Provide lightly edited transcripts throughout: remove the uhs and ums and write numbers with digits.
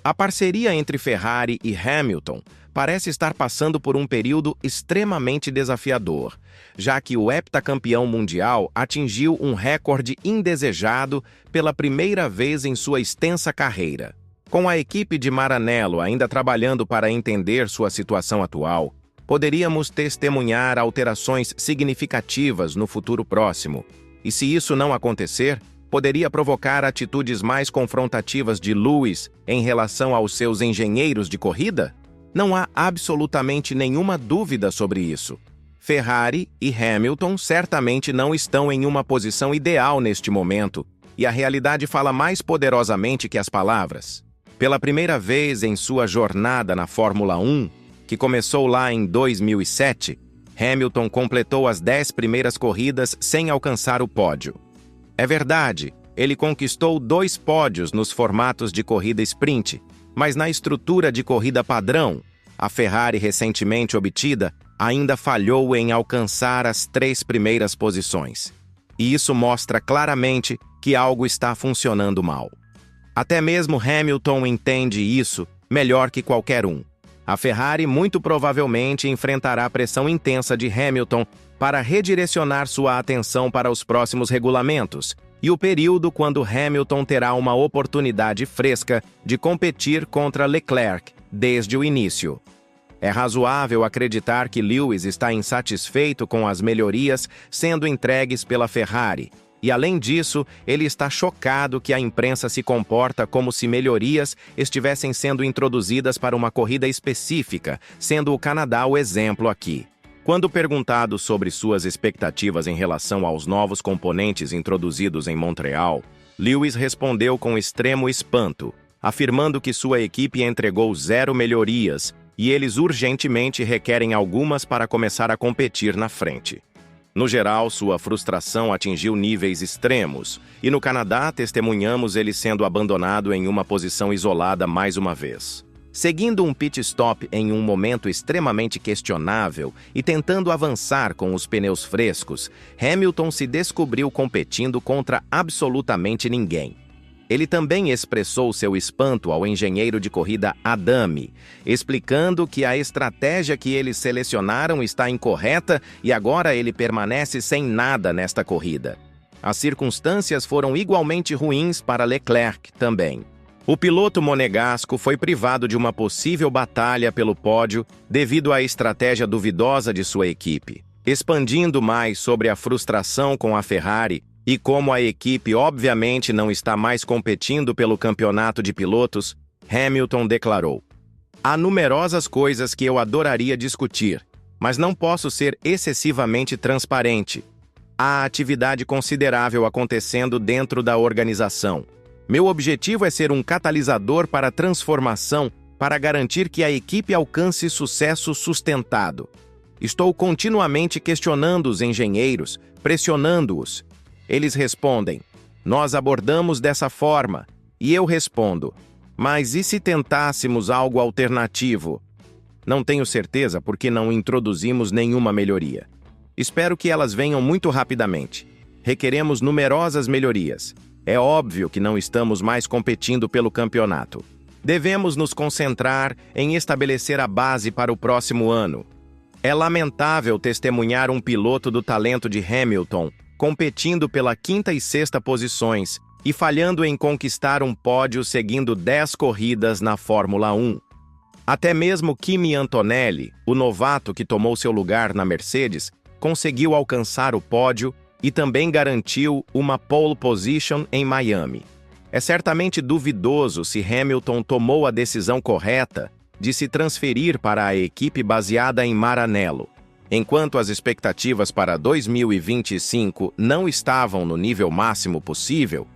A parceria entre Ferrari e Hamilton parece estar passando por um período extremamente desafiador, já que o heptacampeão mundial atingiu um recorde indesejado pela primeira vez em sua extensa carreira. Com a equipe de Maranello ainda trabalhando para entender sua situação atual, poderíamos testemunhar alterações significativas no futuro próximo. E se isso não acontecer, poderia provocar atitudes mais confrontativas de Lewis em relação aos seus engenheiros de corrida? Não há absolutamente nenhuma dúvida sobre isso. Ferrari e Hamilton certamente não estão em uma posição ideal neste momento, e a realidade fala mais poderosamente que as palavras. Pela primeira vez em sua jornada na Fórmula 1, que começou lá em 2007, Hamilton completou as 10 primeiras corridas sem alcançar o pódio. É verdade, ele conquistou 2 pódios nos formatos de corrida sprint, mas na estrutura de corrida padrão, a Ferrari recentemente obtida ainda falhou em alcançar as 3 primeiras posições. E isso mostra claramente que algo está funcionando mal. Até mesmo Hamilton entende isso melhor que qualquer um. A Ferrari muito provavelmente enfrentará pressão intensa de Hamilton para redirecionar sua atenção para os próximos regulamentos e o período quando Hamilton terá uma oportunidade fresca de competir contra Leclerc desde o início. É razoável acreditar que Lewis está insatisfeito com as melhorias sendo entregues pela Ferrari. E, além disso, ele está chocado que a imprensa se comporta como se melhorias estivessem sendo introduzidas para uma corrida específica, sendo o Canadá o exemplo aqui. Quando perguntado sobre suas expectativas em relação aos novos componentes introduzidos em Montreal, Lewis respondeu com extremo espanto, afirmando que sua equipe entregou 0 melhorias e eles urgentemente requerem algumas para começar a competir na frente. No geral, sua frustração atingiu níveis extremos, e no Canadá testemunhamos ele sendo abandonado em uma posição isolada mais uma vez. Seguindo um pit stop em um momento extremamente questionável e tentando avançar com os pneus frescos, Hamilton se descobriu competindo contra absolutamente ninguém. Ele também expressou seu espanto ao engenheiro de corrida Adame, explicando que a estratégia que eles selecionaram está incorreta e agora ele permanece sem nada nesta corrida. As circunstâncias foram igualmente ruins para Leclerc também. O piloto monegasco foi privado de uma possível batalha pelo pódio devido à estratégia duvidosa de sua equipe. Expandindo mais sobre a frustração com a Ferrari, e como a equipe obviamente não está mais competindo pelo campeonato de pilotos, Hamilton declarou: "Há numerosas coisas que eu adoraria discutir, mas não posso ser excessivamente transparente. Há atividade considerável acontecendo dentro da organização. Meu objetivo é ser um catalisador para a transformação para garantir que a equipe alcance sucesso sustentado. Estou continuamente questionando os engenheiros, pressionando-os. Eles respondem, nós abordamos dessa forma, e eu respondo, mas e se tentássemos algo alternativo? Não tenho certeza porque não introduzimos nenhuma melhoria. Espero que elas venham muito rapidamente. Requeremos numerosas melhorias. É óbvio que não estamos mais competindo pelo campeonato. Devemos nos concentrar em estabelecer a base para o próximo ano. É lamentável testemunhar um piloto do talento de Hamilton competindo pela 5ª e 6ª posições e falhando em conquistar um pódio seguindo 10 corridas na Fórmula 1. Até mesmo Kimi Antonelli, o novato que tomou seu lugar na Mercedes, conseguiu alcançar o pódio e também garantiu uma pole position em Miami. É certamente duvidoso se Hamilton tomou a decisão correta de se transferir para a equipe baseada em Maranello. Enquanto as expectativas para 2025 não estavam no nível máximo possível,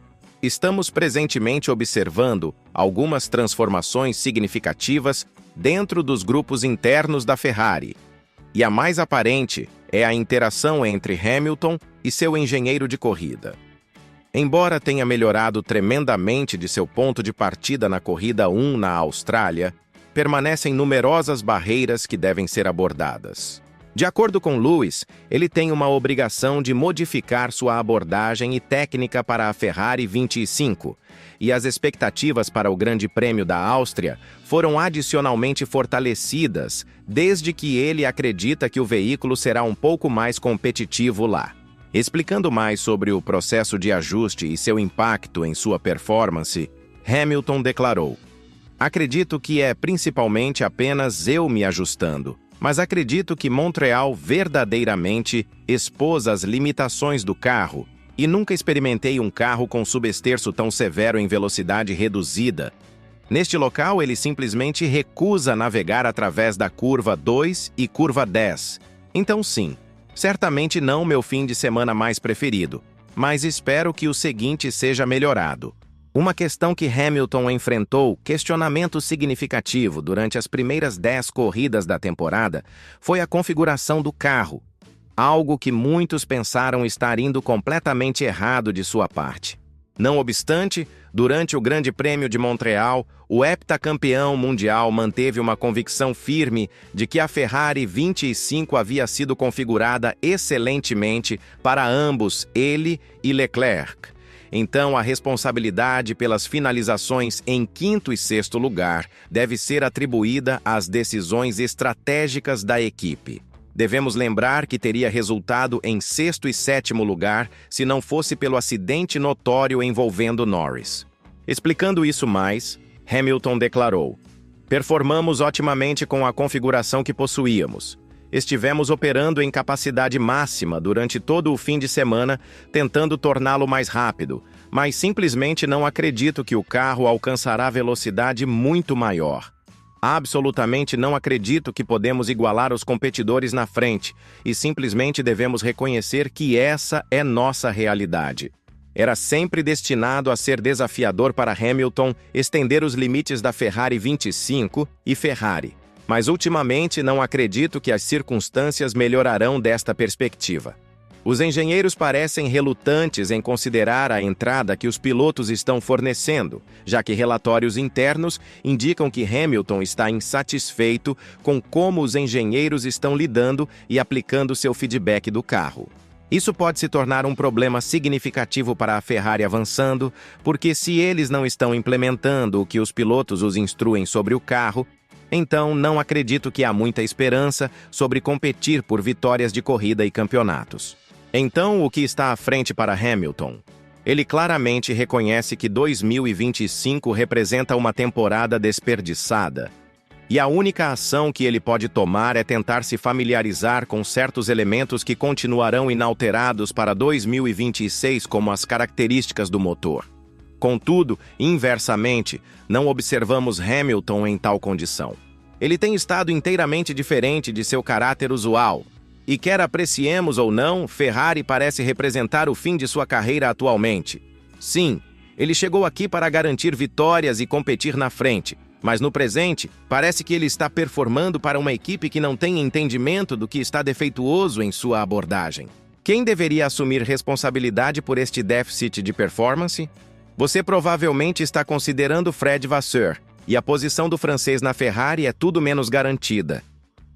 estamos presentemente observando algumas transformações significativas dentro dos grupos internos da Ferrari. E a mais aparente é a interação entre Hamilton e seu engenheiro de corrida. Embora tenha melhorado tremendamente de seu ponto de partida na corrida 1 na Austrália, permanecem numerosas barreiras que devem ser abordadas. De acordo com Lewis, ele tem uma obrigação de modificar sua abordagem e técnica para a Ferrari 25, e as expectativas para o Grande Prêmio da Áustria foram adicionalmente fortalecidas, desde que ele acredita que o veículo será um pouco mais competitivo lá. Explicando mais sobre o processo de ajuste e seu impacto em sua performance, Hamilton declarou: "Acredito que é principalmente apenas eu me ajustando, mas acredito que Montreal verdadeiramente expôs as limitações do carro e nunca experimentei um carro com subesterço tão severo em velocidade reduzida. Neste local, ele simplesmente recusa navegar através da curva 2 e curva 10. Então sim, certamente não meu fim de semana mais preferido, mas espero que o seguinte seja melhorado." Uma questão que Hamilton enfrentou questionamento significativo durante as primeiras 10 corridas da temporada foi a configuração do carro, algo que muitos pensaram estar indo completamente errado de sua parte. Não obstante, durante o Grande Prêmio de Montreal, o heptacampeão mundial manteve uma convicção firme de que a Ferrari 25 havia sido configurada excelentemente para ambos, ele e Leclerc. Então, a responsabilidade pelas finalizações em quinto e sexto lugar deve ser atribuída às decisões estratégicas da equipe. Devemos lembrar que teria resultado em sexto e sétimo lugar se não fosse pelo acidente notório envolvendo Norris. Explicando isso mais, Hamilton declarou: "Performamos otimamente com a configuração que possuíamos. Estivemos operando em capacidade máxima durante todo o fim de semana, tentando torná-lo mais rápido, mas simplesmente não acredito que o carro alcançará velocidade muito maior. Absolutamente não acredito que podemos igualar os competidores na frente, e simplesmente devemos reconhecer que essa é nossa realidade." Era sempre destinado a ser desafiador para Hamilton estender os limites da Ferrari 25 e Ferrari. Mas ultimamente não acredito que as circunstâncias melhorarão desta perspectiva. Os engenheiros parecem relutantes em considerar a entrada que os pilotos estão fornecendo, já que relatórios internos indicam que Hamilton está insatisfeito com como os engenheiros estão lidando e aplicando seu feedback do carro. Isso pode se tornar um problema significativo para a Ferrari avançando, porque se eles não estão implementando o que os pilotos os instruem sobre o carro, então não acredito que há muita esperança sobre competir por vitórias de corrida e campeonatos. Então, o que está à frente para Hamilton? Ele claramente reconhece que 2025 representa uma temporada desperdiçada. E a única ação que ele pode tomar é tentar se familiarizar com certos elementos que continuarão inalterados para 2026, como as características do motor. Contudo, inversamente, não observamos Hamilton em tal condição. Ele tem estado inteiramente diferente de seu caráter usual. E quer apreciemos ou não, Ferrari parece representar o fim de sua carreira atualmente. Sim, ele chegou aqui para garantir vitórias e competir na frente, mas no presente, parece que ele está performando para uma equipe que não tem entendimento do que está defeituoso em sua abordagem. Quem deveria assumir responsabilidade por este déficit de performance? Você provavelmente está considerando Fred Vasseur, e a posição do francês na Ferrari é tudo menos garantida.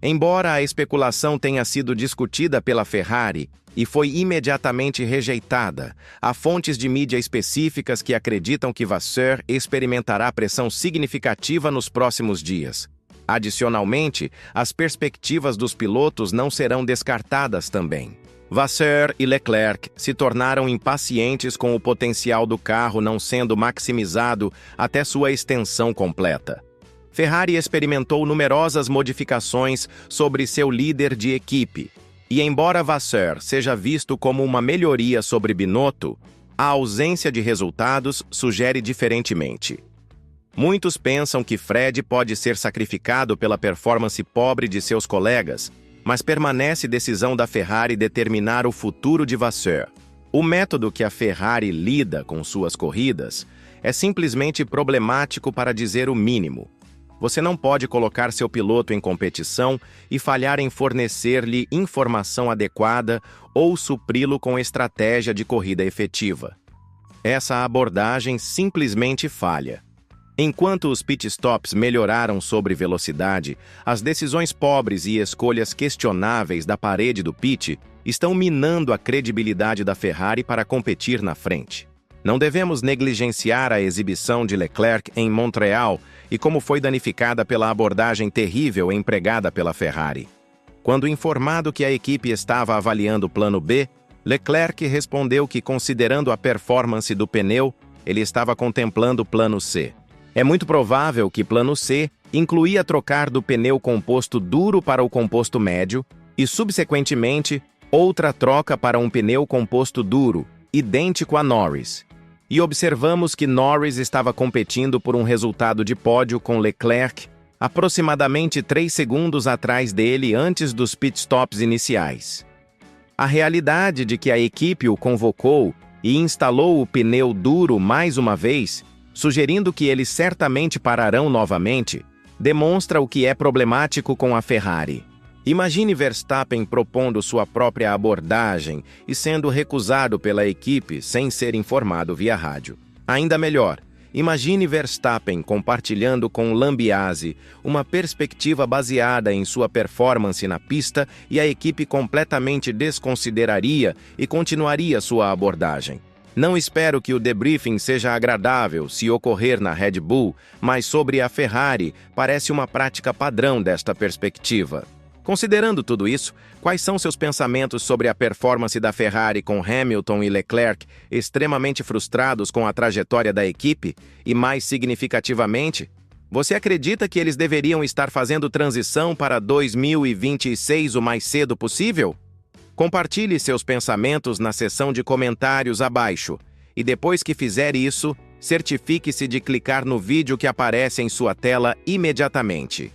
Embora a especulação tenha sido discutida pela Ferrari e foi imediatamente rejeitada, há fontes de mídia específicas que acreditam que Vasseur experimentará pressão significativa nos próximos dias. Adicionalmente, as perspectivas dos pilotos não serão descartadas também. Vasseur e Leclerc se tornaram impacientes com o potencial do carro não sendo maximizado até sua extensão completa. Ferrari experimentou numerosas modificações sobre seu líder de equipe, e embora Vasseur seja visto como uma melhoria sobre Binotto, a ausência de resultados sugere diferentemente. Muitos pensam que Fred pode ser sacrificado pela performance pobre de seus colegas, mas permanece decisão da Ferrari determinar o futuro de Vasseur. O método que a Ferrari lida com suas corridas é simplesmente problemático para dizer o mínimo. Você não pode colocar seu piloto em competição e falhar em fornecer-lhe informação adequada ou supri-lo com estratégia de corrida efetiva. Essa abordagem simplesmente falha. Enquanto os pitstops melhoraram sobre velocidade, as decisões pobres e escolhas questionáveis da parede do pit estão minando a credibilidade da Ferrari para competir na frente. Não devemos negligenciar a exibição de Leclerc em Montreal e como foi danificada pela abordagem terrível empregada pela Ferrari. Quando informado que a equipe estava avaliando o plano B, Leclerc respondeu que, considerando a performance do pneu, ele estava contemplando o plano C. É muito provável que plano C incluía trocar do pneu composto duro para o composto médio e, subsequentemente, outra troca para um pneu composto duro, idêntico a Norris. E observamos que Norris estava competindo por um resultado de pódio com Leclerc aproximadamente 3 segundos atrás dele antes dos pitstops iniciais. A realidade de que a equipe o convocou e instalou o pneu duro mais uma vez, sugerindo que eles certamente pararão novamente, demonstra o que é problemático com a Ferrari. Imagine Verstappen propondo sua própria abordagem e sendo recusado pela equipe sem ser informado via rádio. Ainda melhor, imagine Verstappen compartilhando com Lambiase uma perspectiva baseada em sua performance na pista e a equipe completamente desconsideraria e continuaria sua abordagem. Não espero que o debriefing seja agradável se ocorrer na Red Bull, mas sobre a Ferrari parece uma prática padrão desta perspectiva. Considerando tudo isso, quais são seus pensamentos sobre a performance da Ferrari com Hamilton e Leclerc extremamente frustrados com a trajetória da equipe? E mais significativamente, você acredita que eles deveriam estar fazendo transição para 2026 o mais cedo possível? Compartilhe seus pensamentos na seção de comentários abaixo, e depois que fizer isso, certifique-se de clicar no vídeo que aparece em sua tela imediatamente.